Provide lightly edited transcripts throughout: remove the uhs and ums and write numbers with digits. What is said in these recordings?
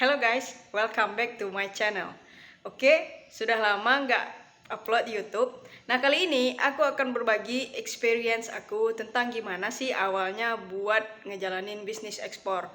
Hello guys, welcome back to my channel. Oke, sudah lama nggak upload di YouTube. Nah, kali ini aku akan berbagi experience aku tentang gimana sih awalnya buat ngejalanin bisnis ekspor.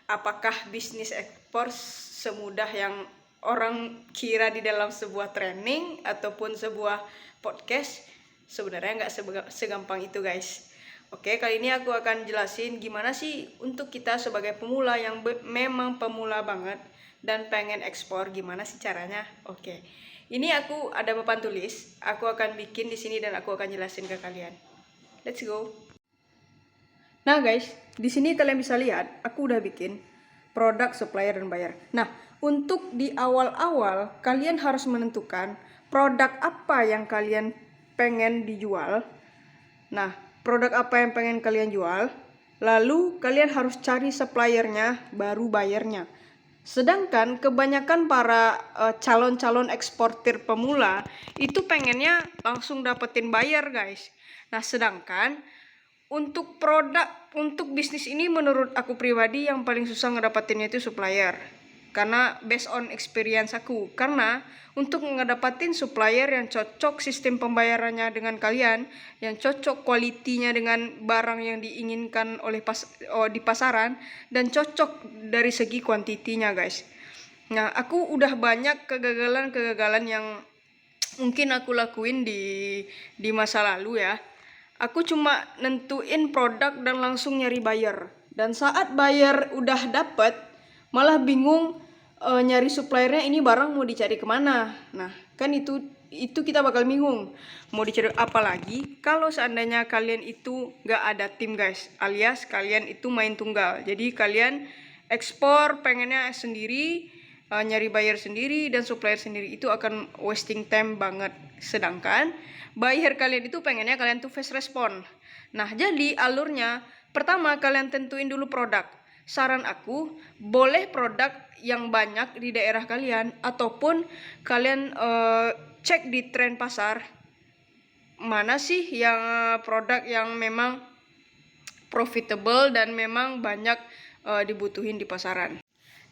Apakah bisnis ekspor semudah yang orang kira di dalam sebuah training ataupun sebuah podcast? Sebenarnya nggak segampang itu guys. Oke, kali ini aku akan jelasin gimana sih untuk kita sebagai pemula yang memang pemula banget dan pengen ekspor, gimana sih caranya? Oke. Ini aku ada papan tulis, aku akan bikin di sini dan aku akan jelasin ke kalian. Let's go. Nah, guys, di sini kalian bisa lihat aku udah bikin produk, supplier dan buyer. Nah, untuk di awal-awal kalian harus menentukan produk apa yang kalian pengen dijual. Nah, produk apa yang pengen kalian jual, lalu kalian harus cari suppliernya, baru bayarnya. Sedangkan kebanyakan para calon-calon eksportir pemula itu pengennya langsung dapetin buyer guys. Nah, sedangkan untuk bisnis ini menurut aku pribadi yang paling susah ngedapatinnya itu supplier. Karena based on experience aku, karena untuk ngedapatin supplier yang cocok sistem pembayarannya dengan kalian, yang cocok kualitinya dengan barang yang diinginkan oleh di pasaran, dan cocok dari segi kuantitinya guys. Nah, aku udah banyak kegagalan yang mungkin aku lakuin di masa lalu ya. Aku cuma nentuin produk dan langsung nyari buyer. Dan saat buyer udah dapet, malah bingung nyari suppliernya, ini barang mau dicari kemana. Nah, kan itu kita bakal bingung mau dicari. Apalagi kalau seandainya kalian itu gak ada tim guys, alias kalian itu main tunggal. Jadi kalian ekspor pengennya sendiri, nyari buyer sendiri dan supplier sendiri, itu akan wasting time banget. Sedangkan buyer kalian itu pengennya kalian tuh fast respon. Nah, jadi alurnya pertama kalian tentuin dulu produk. Saran aku, boleh produk yang banyak di daerah kalian, ataupun kalian cek di tren pasar mana sih yang produk yang memang profitable dan memang banyak dibutuhin di pasaran.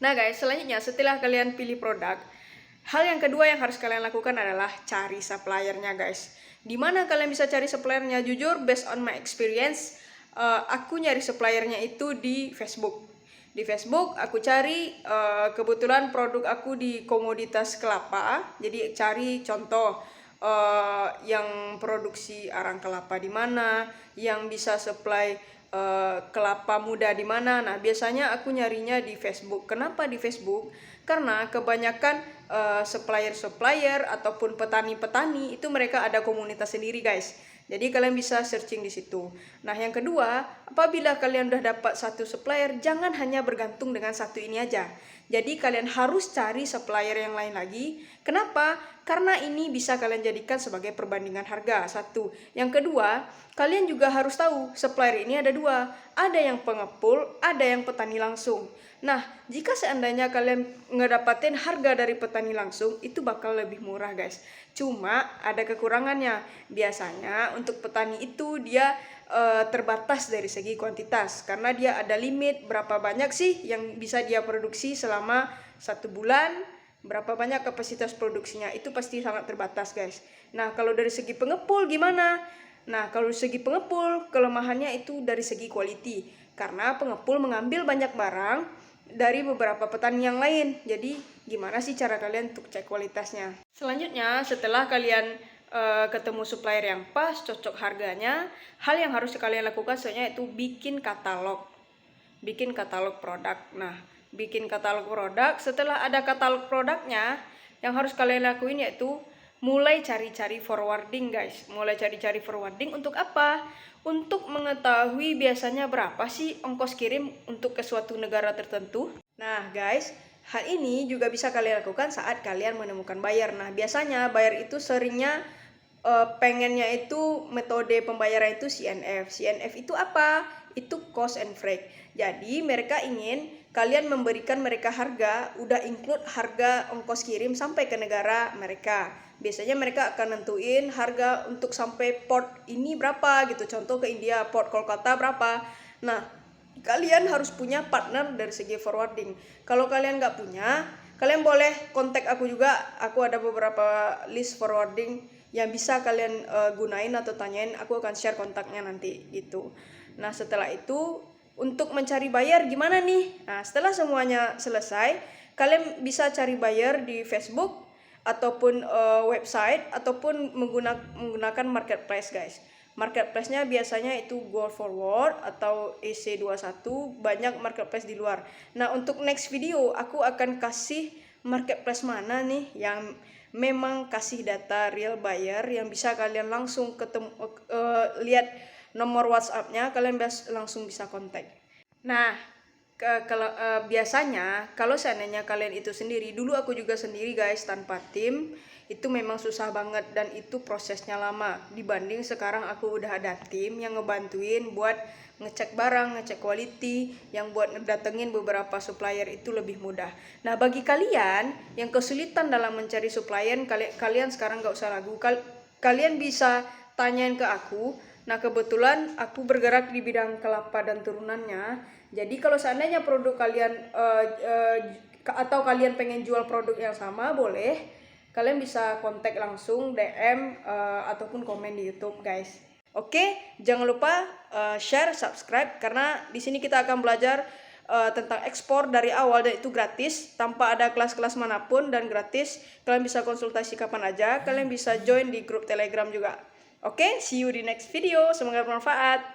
Nah guys, selanjutnya setelah kalian pilih produk, hal yang kedua yang harus kalian lakukan adalah cari suppliernya guys. Dimana kalian bisa cari suppliernya? Jujur, based on my experience, aku nyari suppliernya itu di Facebook. Di Facebook aku cari, kebetulan produk aku di komoditas kelapa, jadi cari contoh yang produksi arang kelapa di mana, yang bisa supply kelapa muda di mana. Nah, biasanya aku nyarinya di Facebook. Kenapa di Facebook? Karena kebanyakan supplier ataupun petani-petani itu mereka ada komunitas sendiri guys. Jadi kalian bisa searching di situ. Nah, yang kedua, apabila kalian udah dapat satu supplier, jangan hanya bergantung dengan satu ini aja. Jadi kalian harus cari supplier yang lain lagi. Kenapa? Karena ini bisa kalian jadikan sebagai perbandingan harga. Satu. Yang kedua, kalian juga harus tahu supplier ini ada dua. Ada yang pengepul, ada yang petani langsung. Nah, jika seandainya kalian ngedapatin harga dari petani langsung, itu bakal lebih murah guys. Cuma ada kekurangannya. Biasanya untuk petani itu dia terbatas dari segi kuantitas, karena dia ada limit berapa banyak sih yang bisa dia produksi selama 1 bulan, berapa banyak kapasitas produksinya, itu pasti sangat terbatas guys. Nah, kalau dari segi pengepul gimana? Nah, kalau dari segi pengepul, kelemahannya itu dari segi quality, karena pengepul mengambil banyak barang dari beberapa petani yang lain. Jadi gimana sih cara kalian untuk cek kualitasnya? Selanjutnya, setelah kalian ketemu supplier yang pas, cocok harganya, hal yang harus kalian lakukan sebenarnya itu bikin katalog produk. Nah, bikin katalog produk. Setelah ada katalog produknya, yang harus kalian lakuin yaitu mulai cari-cari forwarding guys. Mulai cari-cari forwarding untuk apa? Untuk mengetahui biasanya berapa sih ongkos kirim untuk ke suatu negara tertentu. Nah guys, hal ini juga bisa kalian lakukan saat kalian menemukan buyer. Nah, biasanya buyer itu seringnya pengennya itu metode pembayaran itu CNF. CNF itu apa? Itu cost and freight. Jadi mereka ingin kalian memberikan mereka harga, udah include harga ongkos kirim sampai ke negara mereka. Biasanya mereka akan nentuin harga untuk sampai port ini berapa gitu. Contoh ke India, port Kolkata berapa. Nah, kalian harus punya partner dari segi forwarding. Kalau kalian nggak punya, kalian boleh kontak aku juga. Aku ada beberapa list forwarding yang bisa kalian gunain atau tanyain. Aku akan share kontaknya nanti gitu. Nah setelah itu untuk mencari buyer gimana nih? Nah setelah semuanya selesai, kalian bisa cari buyer di Facebook ataupun website ataupun menggunakan marketplace guys. Marketplace-nya biasanya itu Go Forward atau EC21, banyak marketplace di luar. Nah, untuk next video aku akan kasih marketplace mana nih yang memang kasih data real buyer yang bisa kalian langsung ketemu, lihat nomor WhatsApp-nya, kalian langsung bisa kontak. Nah, kalau biasanya kalau seandainya kalian itu sendiri, dulu aku juga sendiri guys tanpa tim, itu memang susah banget dan itu prosesnya lama dibanding sekarang aku udah ada tim yang ngebantuin buat ngecek barang, ngecek quality, yang buat ngedatengin beberapa supplier itu lebih mudah. Nah bagi kalian yang kesulitan dalam mencari supplier, kalian sekarang gak usah ragu, kalian bisa tanyain ke aku. Nah kebetulan aku bergerak di bidang kelapa dan turunannya. Jadi kalau seandainya produk kalian atau kalian pengen jual produk yang sama, boleh kalian bisa kontak langsung DM ataupun komen di YouTube guys. Oke, jangan lupa share, subscribe karena di sini kita akan belajar tentang ekspor dari awal dan itu gratis tanpa ada kelas-kelas manapun dan gratis. Kalian bisa konsultasi kapan aja, kalian bisa join di grup Telegram juga. Oke, see you di next video. Semoga bermanfaat.